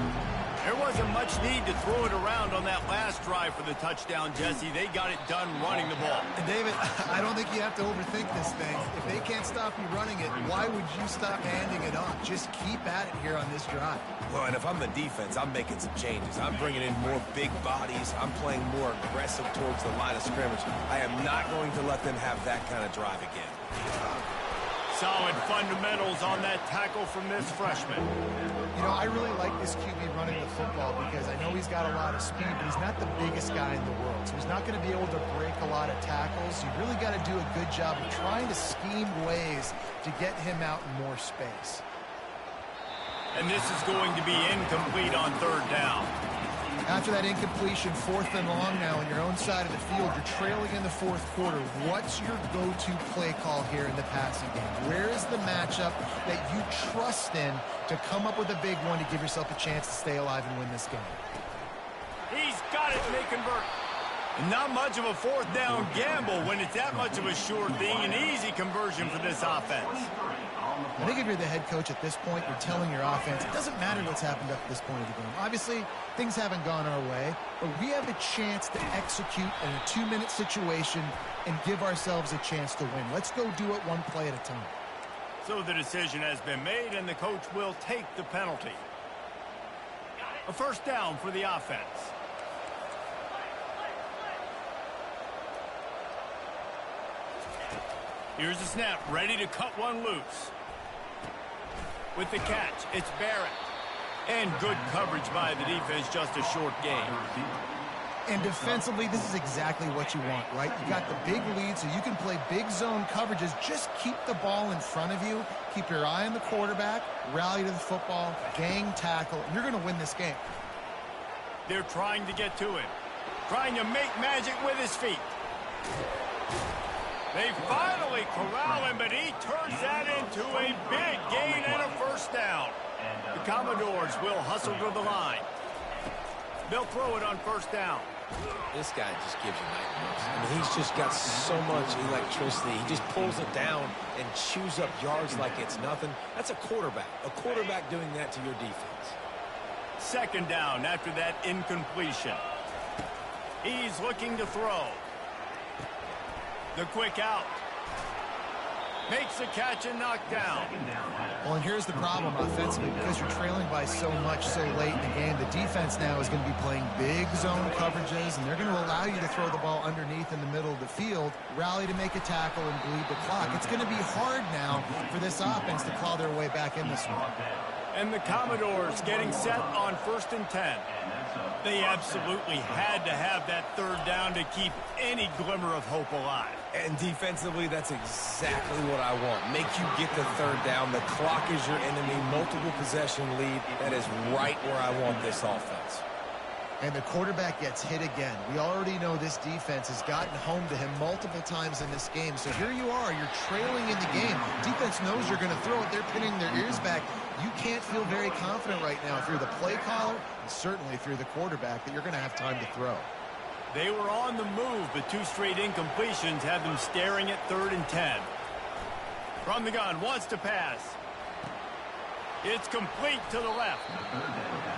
There wasn't much need to throw it around on that last drive for the touchdown, Jesse. They got it done running the ball. And David, I don't think you have to overthink this thing. If they can't stop you running it, why would you stop handing it off? Just keep at it here on this drive. Well, and if I'm the defense, I'm making some changes. I'm bringing in more big bodies. I'm playing more aggressive towards the line of scrimmage. I am not going to let them have that kind of drive again. Solid fundamentals on that tackle from this freshman. You know, I really like this QB running the football because I know he's got a lot of speed, but he's not the biggest guy in the world. So he's not going to be able to break a lot of tackles. You really got to do a good job of trying to scheme ways to get him out in more space. And this is going to be incomplete on 3rd down. After that incompletion, 4th and long now on your own side of the field, you're trailing in the 4th quarter. What's your go-to play call here in the passing game? Where is the matchup that you trust in to come up with a big one to give yourself a chance to stay alive and win this game? He's got it, and they convert. And not much of a 4th down gamble when it's that much of a sure thing. An easy conversion for this offense. I think if you're the head coach at this point, you're telling your offense, it doesn't matter what's happened up to this point of the game. Obviously, things haven't gone our way, but we have a chance to execute in a 2-minute situation and give ourselves a chance to win. Let's go do it one play at a time. So the decision has been made, and the coach will take the penalty. A 1st down for the offense. Here's the snap, ready to cut one loose. With the catch, it's Barrett. And good coverage by the defense, just a short gain. And defensively, this is exactly what you want, right? You got the big lead, so you can play big zone coverages. Just keep the ball in front of you. Keep your eye on the quarterback. Rally to the football. Gang tackle. And you're going to win this game. They're trying to get to him. Trying to make magic with his feet. They finally corral him, but he turns that into a big gain and a 1st down. The Commodores will hustle to the line. They'll throw it on 1st down. This guy just gives you nightmares. I mean, he's just got so much electricity. He just pulls it down and chews up yards like it's nothing. That's a quarterback. A quarterback doing that to your defense. 2nd down after that incompletion. He's looking to throw. The quick out. Makes the catch and knocked down. Well, and here's the problem offensively. Because you're trailing by so much so late in the game, the defense now is going to be playing big zone coverages, and they're going to allow you to throw the ball underneath in the middle of the field, rally to make a tackle, and bleed the clock. It's going to be hard now for this offense to claw their way back in this one. And the Commodores getting set on 1st and 10. They absolutely had to have that 3rd down to keep any glimmer of hope alive. And defensively, that's exactly what I want. Make you get the 3rd down. The clock is your enemy. Multiple possession lead. That is right where I want this offense. And the quarterback gets hit again. We already know this defense has gotten home to him multiple times in this game. So here you are. You're trailing in the game. Defense knows you're going to throw it. They're pinning their ears back. You can't feel very confident right now if you're the play caller, and certainly if you're the quarterback, that you're going to have time to throw. They were on the move, but 2 straight incompletions have them staring at 3rd and 10. From the gun, wants to pass. It's complete to the left.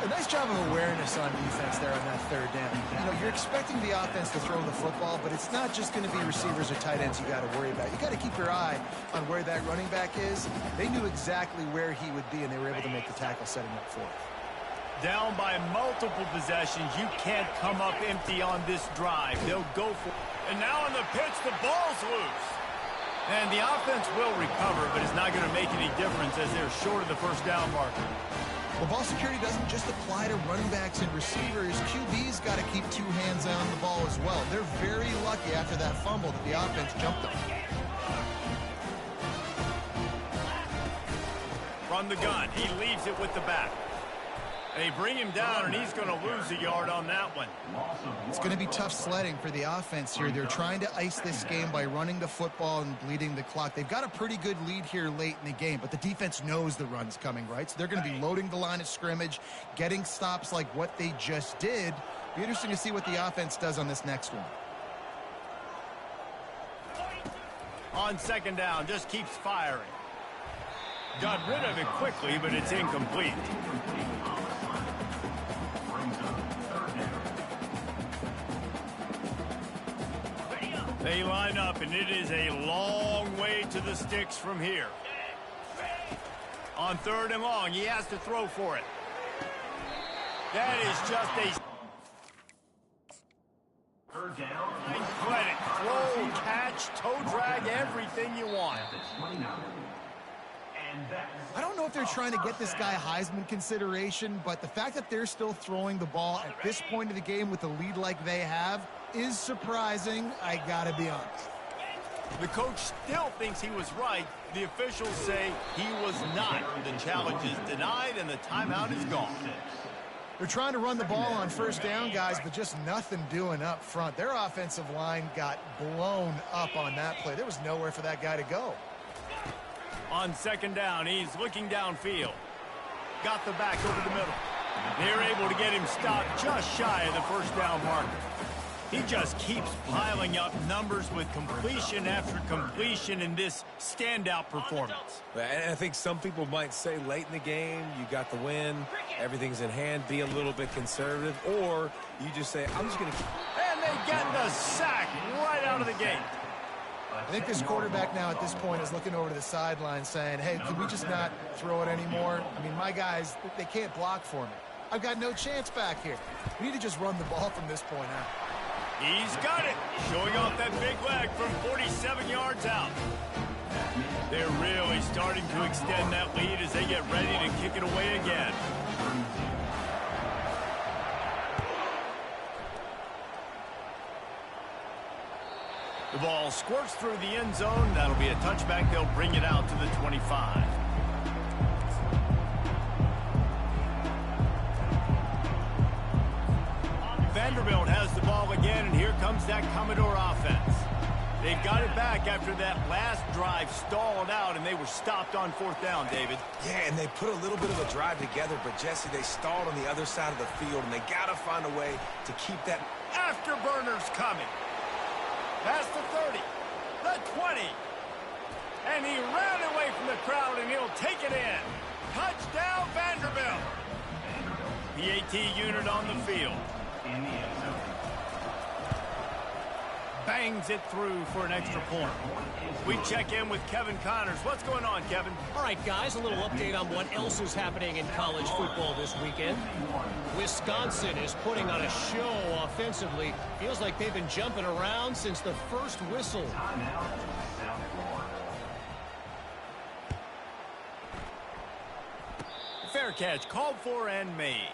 A nice job of awareness on defense there on that 3rd down. You know, you're expecting the offense to throw the football, but it's not just going to be receivers or tight ends you got to worry about. You got to keep your eye on where that running back is. They knew exactly where he would be, and they were able to make the tackle setting up for it. Down by multiple possessions. You can't come up empty on this drive. They'll go for it. And now on the pitch, the ball's loose. And the offense will recover, but it's not going to make any difference as they're short of the 1st down marker. Well, ball security doesn't just apply to running backs and receivers. QB's got to keep two hands on the ball as well. They're very lucky after that fumble that the offense jumped them. From the gun, he leaves it with the back. They bring him down, and he's going to lose a yard on that one. It's going to be tough sledding for the offense here. They're trying to ice this game by running the football and bleeding the clock. They've got a pretty good lead here late in the game, but the defense knows the run's coming, right? So they're going to be loading the line of scrimmage, getting stops like what they just did. Be interesting to see what the offense does on this next one. On second down, just keeps firing. Got rid of it quickly, but it's incomplete. They line up, and it is a long way to the sticks from here. On third and long, he has to throw for it. That is just a... Third down. Let it throw, catch, toe drag, everything you want. I don't know if they're trying to get this guy Heisman consideration, but the fact that they're still throwing the ball at this point of the game with a lead like they have is surprising, I gotta be honest. The coach still thinks he was right. The officials say he was not. The challenge is denied, and the timeout is gone. They're trying to run the ball on first down, guys, but just nothing doing up front. Their offensive line got blown up on that play. There was nowhere for that guy to go. On second down, he's looking downfield. Got the back over the middle. They're able to get him stopped just shy of the first down marker. He just keeps piling up numbers with completion after completion in this standout performance. And I think some people might say late in the game, you got the win, everything's in hand, be a little bit conservative, or you just say, I'm just going to keep... And they get the sack right out of the gate. I think this quarterback now at this point is looking over to the sideline saying, hey, can we just not throw it anymore? I mean, my guys, they can't block for me. I've got no chance back here. We need to just run the ball from this point out. He's got it, showing off that big leg from 47 yards out. They're really starting to extend that lead as they get ready to kick it away again. The ball squirts through the end zone. That'll be a touchback. They'll bring it out to the 25. Vanderbilt has the ball again, and here comes that Commodore offense. They've got it back after that last drive stalled out, and they were stopped on fourth down, David. Yeah, and they put a little bit of a drive together, but, Jesse, they stalled on the other side of the field, and they got to find a way to keep that... Afterburners coming. Past the 30, the 20. And he ran away from the crowd, and he'll take it in. Touchdown, Vanderbilt. PAT unit on the field. In the end zone. Bangs it through for an extra point. We check in with Kevin Connors. What's going on, Kevin? All right, guys, a little update on what else is happening in college football this weekend. Wisconsin is putting on a show offensively. Feels like they've been jumping around since the first whistle. Timeout, South Florida. Fair catch, called for and made.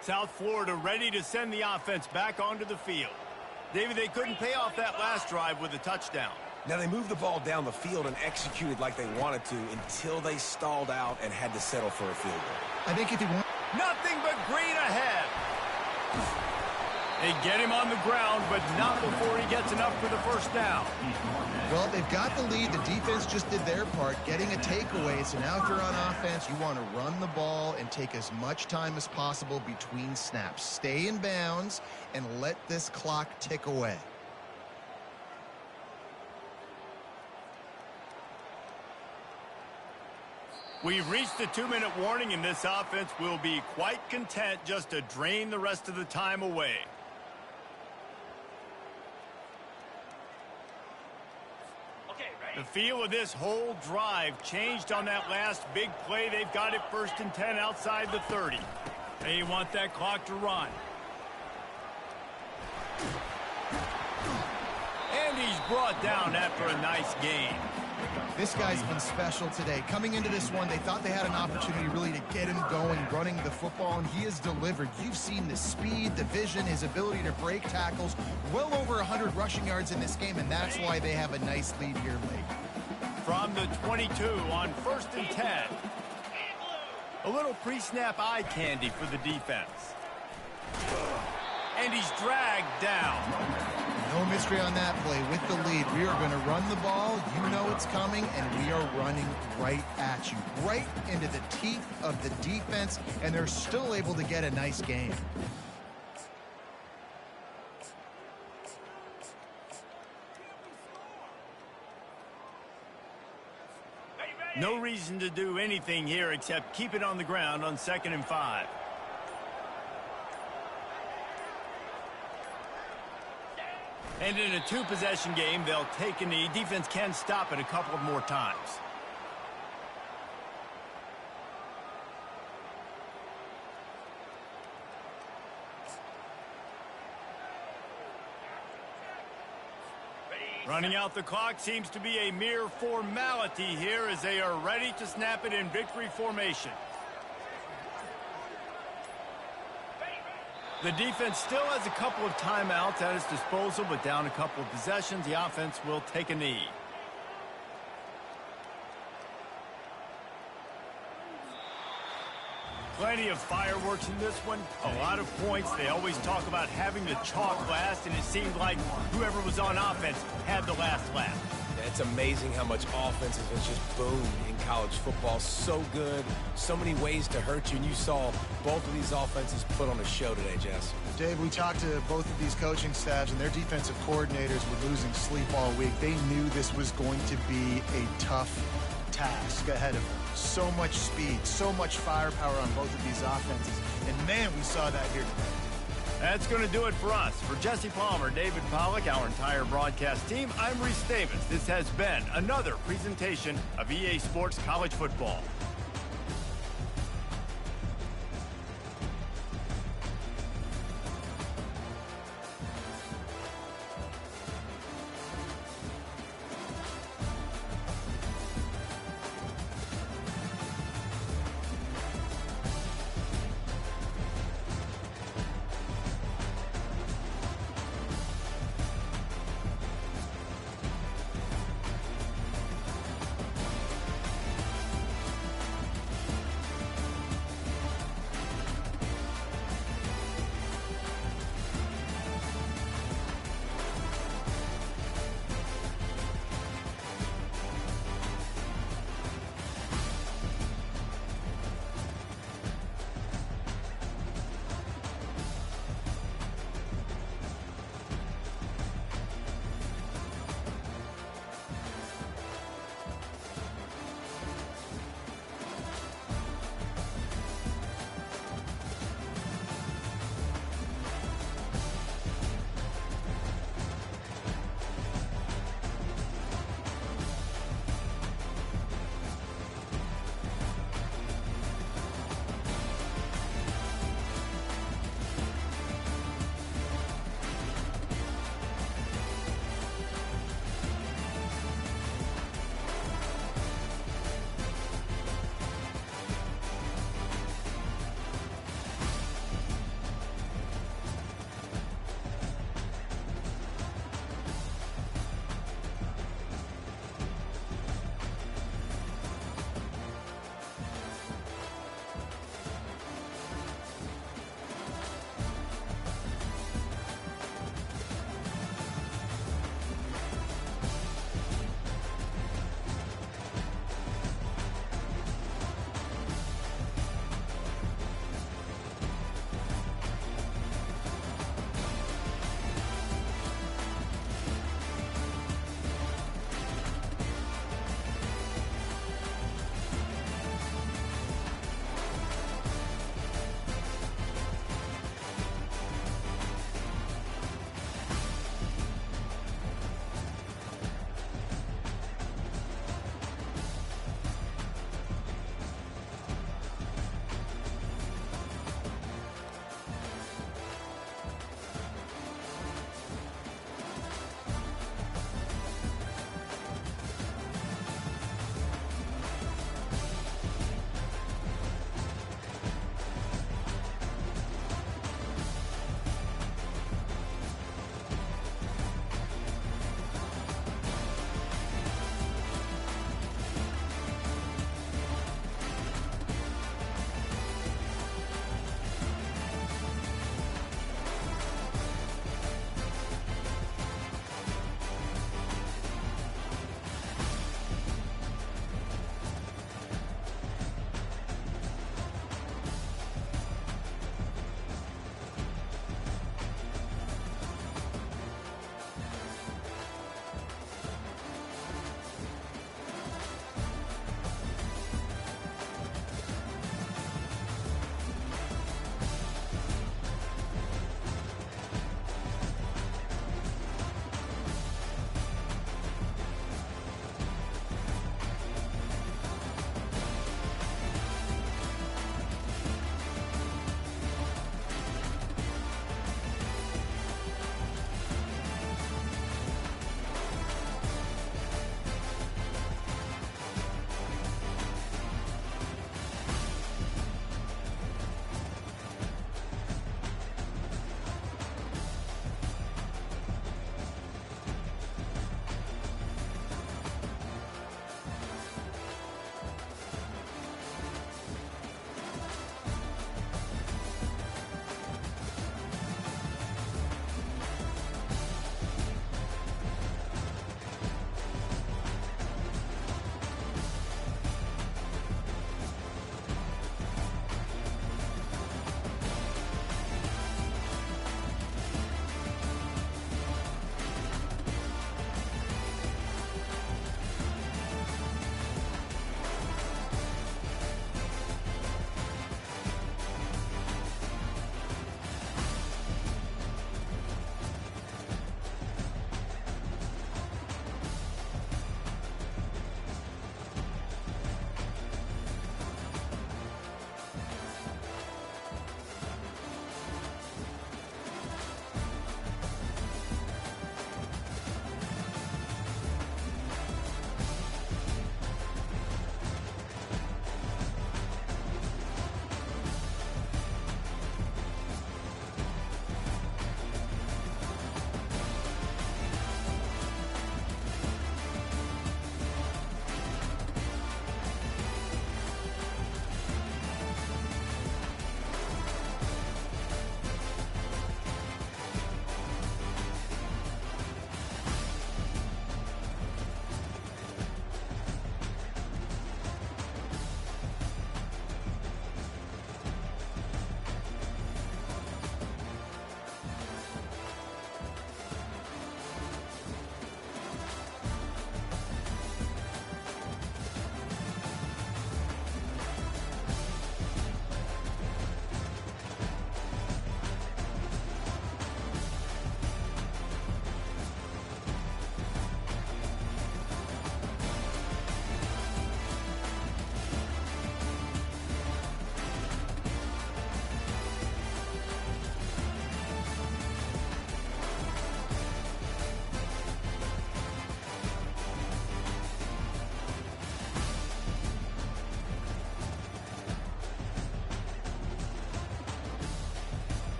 South Florida ready to send the offense back onto the field. David, they couldn't pay off that last drive with a touchdown. Now, they moved the ball down the field and executed like they wanted to until they stalled out and had to settle for a field goal. I think if you want... Nothing but green ahead. They get him on the ground, but not before he gets enough for the first down. Well, they've got the lead. The defense just did their part, getting a takeaway. So now if you're on offense, you want to run the ball and take as much time as possible between snaps. Stay in bounds and let this clock tick away. We've reached the 2-minute warning, and this offense will be quite content just to drain the rest of the time away. The feel of this whole drive changed on that last big play. They've got it 1st and 10 outside the 30. They want that clock to run. And he's brought down after a nice gain. This guy's been special today. Coming into this one, they thought they had an opportunity really to get him going, running the football, and he has delivered. You've seen the speed, the vision, his ability to break tackles. Well over 100 rushing yards in this game, and that's why they have a nice lead here late. From the 22 on 1st and 10. A little pre-snap eye candy for the defense. And he's dragged down. No mystery on that play. With the lead, we are going to run the ball. You know it's coming, and we are running right at you, right into the teeth of the defense, and they're still able to get a nice game. No reason to do anything here except keep it on the ground on 2nd and 5. And in a two-possession game, they'll take a knee. Defense can stop it a couple of more times. Running out the clock seems to be a mere formality here as they are ready to snap it in victory formation. The defense still has a couple of timeouts at its disposal, but down a couple of possessions, the offense will take a knee. Plenty of fireworks in this one, a lot of points. They always talk about having the chalk last, and it seemed like whoever was on offense had the last laugh. It's amazing how much offense has just boomed in college football. So good, so many ways to hurt you, and you saw both of these offenses put on a show today, Jess. Dave, we talked to both of these coaching staffs, and their defensive coordinators were losing sleep all week. They knew this was going to be a tough task ahead of them. So much speed, so much firepower on both of these offenses, and man, we saw that here today. That's going to do it for us. For Jesse Palmer, David Pollack, our entire broadcast team, I'm Reese Davis. This has been another presentation of EA Sports College Football.